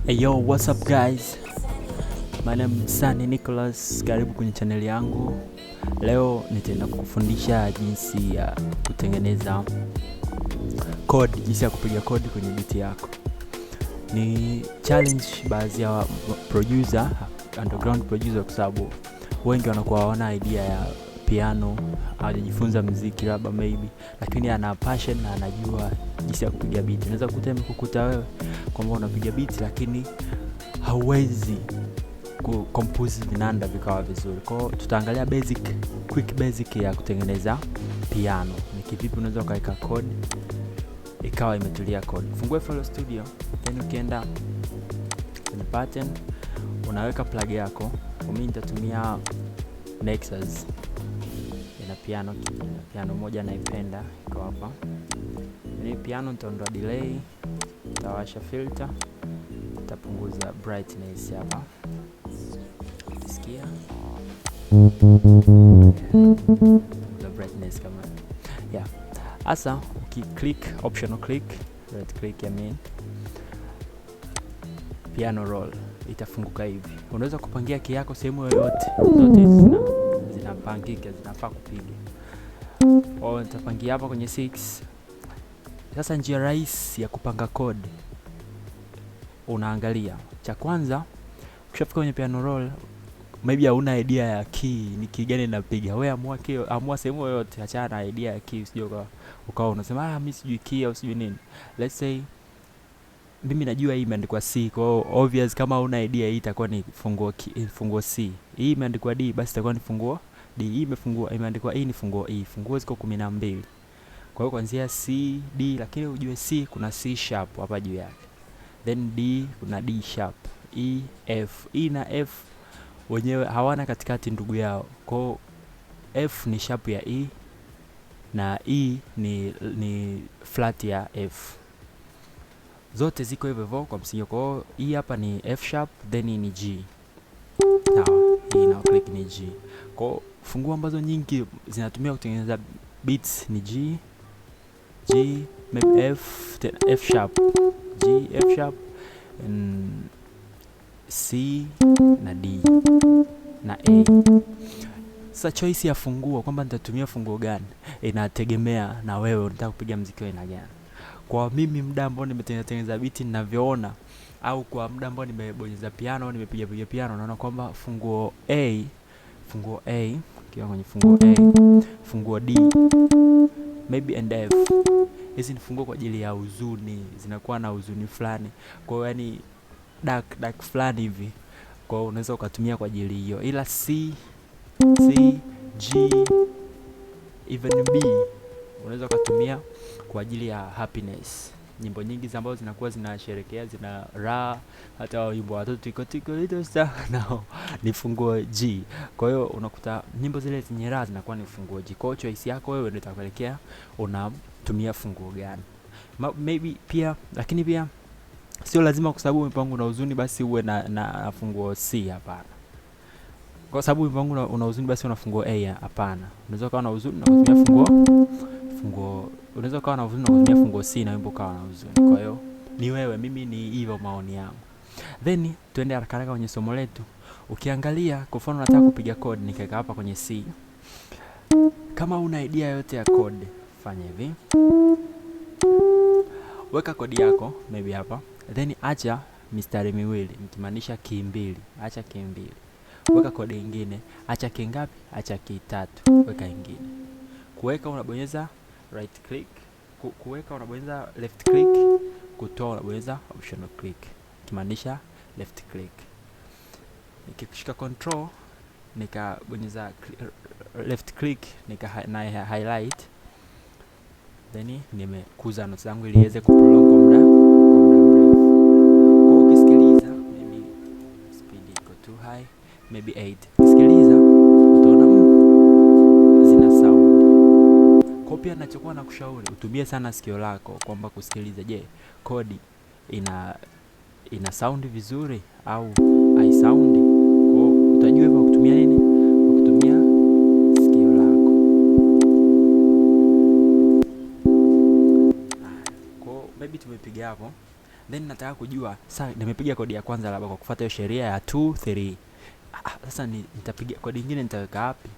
Hey yo, what's up guys? My name is Sunny Nicholas. Karibu kwenye channel yangu. Leo nitaenda kukufundisha jinsi ya kutengeneza chord, jinsi ya kupiga chord kwenye beat yako. Ni challenge baadhi ya producer, underground producer, kwa sababu wengi wanakuwa hawana idea ya piano, hawajajifunza muziki labda maybe, lakini ana passion na anajua jinsi ya kupiga beat. Unaweza kukuta wewe kwamba unapiga beat lakini hauwezi kucompose vinanda vikawa vizuri. Kwa hiyo tutaangalia quick basic ya kutengeneza piano. Ni kivipi unaweza ukaweka chord ikawa imetulia chord. Fungue FL Studio, then ukienda kwenye pattern unaweka plug yako. Mimi nitatumia Nexus. Ina piano moja naipenda iko hapa. Ni piano nitaondoa delay, nitawasha filter, nitapunguza brightness hapa. Sikia. The brightness kama. Yeah. Asa ukiclick optional click, right click piano roll itafunguka hivi. Unaweza kupangia key yako sehemu yoyote. Zote zinapangika, zinafaa kupiga. Nitapangia hapa kwenye 6. Sasa njia rahisi ya kupanga chord, unaangalia cha kwanza, ukishafika kwenye piano roll, maybe hauna idea ya key, ni key gani napiga. Wewe amua sehemu yoyote, achana na idea ya key, usije ukawa unasema mimi sijui key au sijui nini. Let's say mimi najua hii imeandikwa C, kwa obvious kama una idea hii itakuwa ni funguo C. Hii imeandikwa D, basi itakuwa ni funguo D. Hii imeandikwa E, ni funguo E. Funguo ziko 12. Kwa hiyo kuanzia C, D, lakini ujue C kuna C sharp hapa juu yake. Then D kuna D sharp, E, F. E na F wenyewe hawana katikati ndugu yao. Kwa hiyo F ni sharp ya E na E ni flat ya F. Zote ziko hivyo hivyo kwa msingi. Kwa hiyo hii hapa ni F sharp, then ni G. Sawa, hii na click ni G. Kwa hiyo funguo ambazo nyingi zinatumia kutengeneza beats ni G, maybe F, then F sharp, G, F sharp, C na D na A. Sasa choice ya funguo kwamba nitatumia funguo gani inategemea na wewe unataka kupiga muziki wa aina gani. Kwa mimi muda ambao nimetengeneza beat ninavyoona, au kwa muda ambao nimebonyeza piano, nimepiga piano, naona kwamba funguo A, kiwa kwenye funguo A, funguo D, maybe and F. Hizi ni funguo kwa ajili ya huzuni, zinakuwa na huzuni fulani. Kwa hiyo yani dark fulani hivi. Kwa hiyo unaweza ukatumia kwa ajili hiyo. Ila C, G, even B unaweza ukatumia kwa ajili ya happiness. Nyimbo nyingi ambazo zinakuwa zinasherehekea, zina raha, hata wimbo watoto tiko little star nao ni funguo G. Kwa hiyo unakuta nyimbo zile zenye raha zinakuwa ni funguo G. Kwa hiyo choice yako wewe ndio itakupelekea unatumia funguo gani. Maybe pia, lakini pia sio lazima kwa sababu mpango una huzuni basi uwe na funguo C, hapana. Kwa sababu mpango una huzuni basi una funguo A, hapana. Unaweza kuwa na huzuni na kutumia funguo unaweza kuwa na huzuni na kutumia funguo C na wimbo kawa na huzuni. Kwa hiyo ni wewe, mimi ni hivyo maoni yangu. Then tuende haraka kwenye somo letu. Ukiangalia kwa mfano nataka kupiga chord, nikaweka hapa kwenye C. Kama una idea yote ya chord, fanya hivi. Weka chord yako maybe hapa. Then acha mistari miwili, nikimaanisha key mbili. Acha key mbili. Weka chord nyingine. Acha key ngapi? Acha key 3. Weka nyingine. Kuweka unabonyeza right click, kuweka unabonyeza left click, kutoa unabonyeza optional click, kimaanisha left click. Nikishika control nikabonyeza left click na highlight, then nimekuza notes zangu ili iweze kuprolong kwa muda mrefu. Kwa ukisikiliza maybe speed iko too high, maybe 8. Ukisikiliza utaona zina sound. Kwa pia ninachokuwa nakushauri utumie sana sikio lako kwamba kusikiliza, je, kodi ina sound vizuri au hai sound. Kwa utajua hivyo kutumia nini? Kutumia sikio lako. Kwa maybe tumepiga hapo. then nataka kujua sasa nimepiga kodi ya kwanza labda kwa kufuata hiyo sheria ya 2 3. Sasa nitapiga kodi nyingine nitaweka wapi?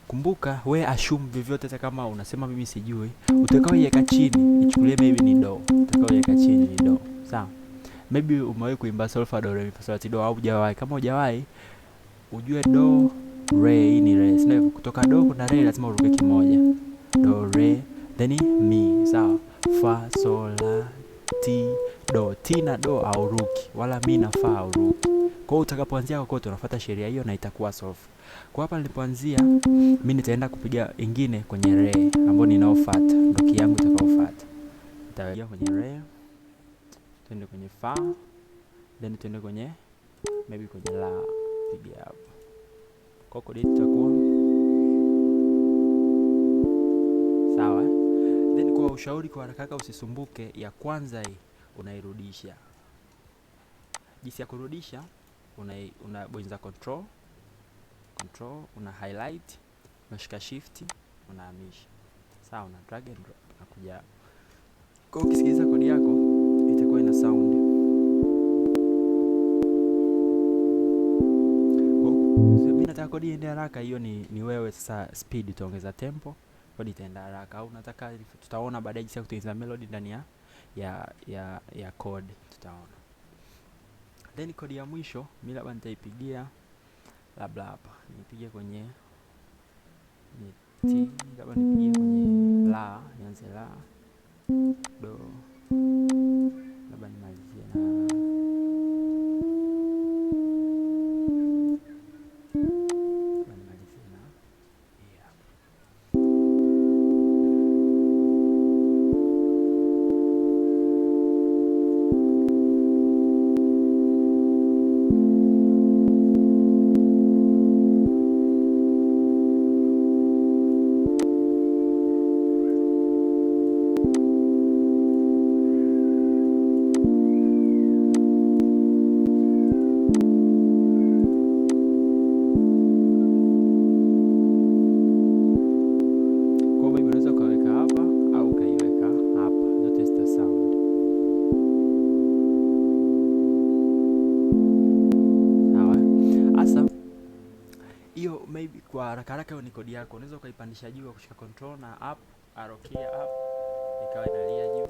Kumbuka we assume vyovyote, hata kama unasema mimi sijui, utakaoiweka chini ichukulie maybe ni do, utakaoiweka chini ni do. Sawa, maybe umewahi kuimba solfa do re mi fa sol la ti do au hujawahi. Kama hujawahi, ujue do re, hii ni re, sio? Kutoka do kuna re lazima uruke kimoja, do re then mi. Sawa, fa sol la ti do, ti na do au ruki, wala mi na fa au ruki. Kwa hiyo utakapoanzia kokote unafuata sheria hiyo na itakuwa solve. Kwa hapa nilipoanzia mimi nitaenda kupiga ingine kwenye re ambayo ninaofuata, ndio ki yangu itakaofuata. Nitapiga kwenye re, twende kwenye fa, then twende kwenye maybe kwenye la, piga hapo. Kwa kodi itakuwa sawa. Then kwa ushauri kwa haraka, usisumbuke, ya kwanza hii unairudisha. Jinsi ya kurudisha, unabonyeza control, una highlight, unashika shift, unahamisha. Sawa, una drag and drop na kuja. Kwa ukisikiliza kodi yako itakuwa ina sound. Mimi nataka kodi iende haraka, hiyo ni wewe sasa, speed utaongeza tempo, kodi itaenda haraka. Au unataka tutaona baadaye jinsi ya kutengeneza melody ndani ya chord, tutaona. Then kodi ya mwisho mimi labda nitaipigia labda hapa, nipige kwenye T, labda nipigie kwenye la, nianze la, do, labda nimalizie na maybe kwa haraka haraka hiyo ni kodi yako. Unaweza ukaipandisha juu kwa kushika control na up, arrow key up ikawa inalia juu.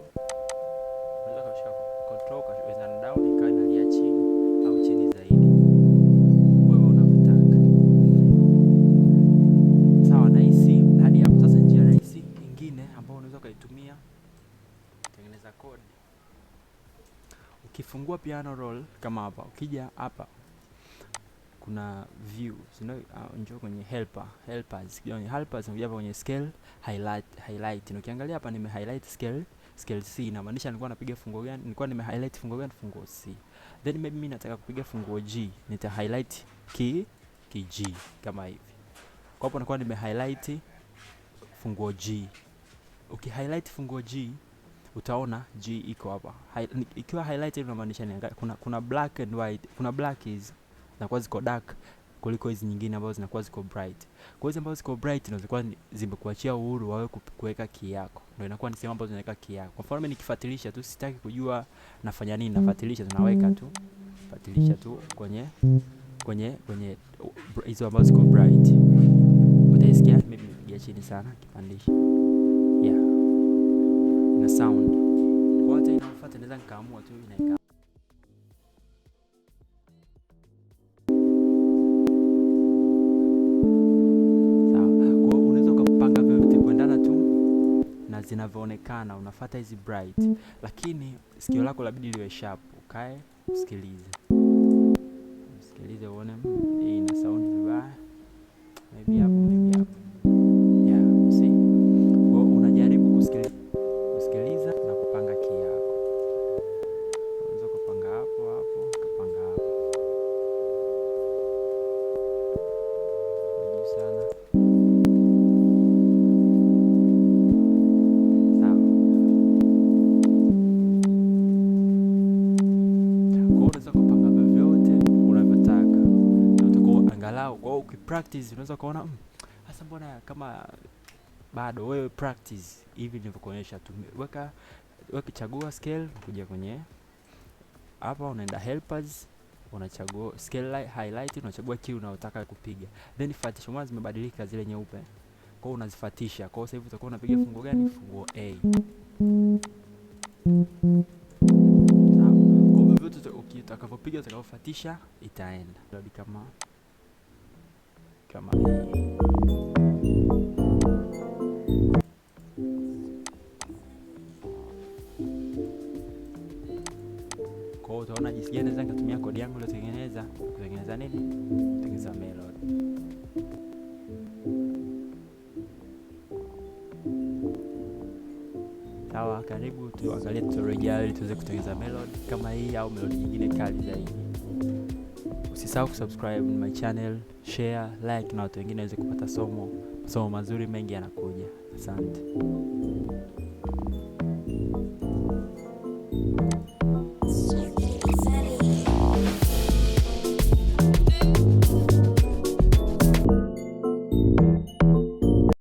Unaweza kushika control ukaweza na down ikawa inalia chini au chini zaidi, wewe unavyotaka. Sawa, na hisi hadi hapo. Sasa njia rahisi nyingine ambayo unaweza ukaitumia kutengeneza kodi, ukifungua piano roll kama hapa, ukija hapa kuna view, njoo kwenye helpers, unakuja hapa kwenye scale, highlight. Ukiangalia hapa nime highlight scale C, inamaanisha nilikuwa napiga funguo gani, nilikuwa nime highlight funguo gani, funguo C. Then maybe mimi nataka kupiga funguo G, nita highlight ki G kama hivi. Kwa hapo nakuwa nime highlight funguo G. Ukihighlight funguo G utaona G iko hapa. Ikiwa highlight inamaanisha ni kuna black and white, kuna black is zinakuwa ziko dark kuliko hizi nyingine ambazo zinakuwa ziko bright. Kwa hizo ambazo ziko bright ndio zinakuwa zimekuachia uhuru wawe kuweka key yako. Ndio inakuwa ni sehemu ambazo unaweka key yako. Kwa mfano mimi nikifuatilisha tu, sitaki kujua nafanya nini, nafuatilisha tunaweka tu, fuatilisha tu kwenye hizo ambazo ziko bright. Utaisikia mimi nimepiga chini sana kipandisha. Yeah. Ina sound. Kwa hata inafuata naweza nikaamua tu inaika. Zinavyoonekana unafuata hizi bright, lakini sikio lako labidi liwe sharp. Ukae usikilize uone hii ina sound vibaya, maybe hapo. Yeah, see, kwa unajaribu kusikiliza na kupanga key yako. Unaweza kupanga hapo kupanga hapo juu sana. Kwa ukipractice unaweza kuona hasa mbona kama bado. Wewe practice hivi nilivyokuonyesha tu, weka chagua scale, kuja kwenye hapa unaenda helpers, unachagua scale highlight, unachagua key unaotaka kupiga, then fuatisha. Mwanzo zimebadilika zile nyeupe, kwa hiyo unazifuatisha. Kwa hiyo sasa hivi utakuwa unapiga funguo gani? Funguo A. Sawa. Kwa hivyo vyote utakavyopiga, utakavyofuatisha itaenda kama hii. Kwa hiyo utaona jinsi gani naweza kutumia kodi yangu iliyotengeneza kutengeneza nini? Kutengeneza melody. Sawa, karibu tuangalie tutorial ijayo ili tuweze kutengeneza melody kama hii au melody nyingine kali zaidi. Usisahau kusubscribe my channel, share, like na watu wengine waweze kupata somo mazuri mengi yanakuja. Asante.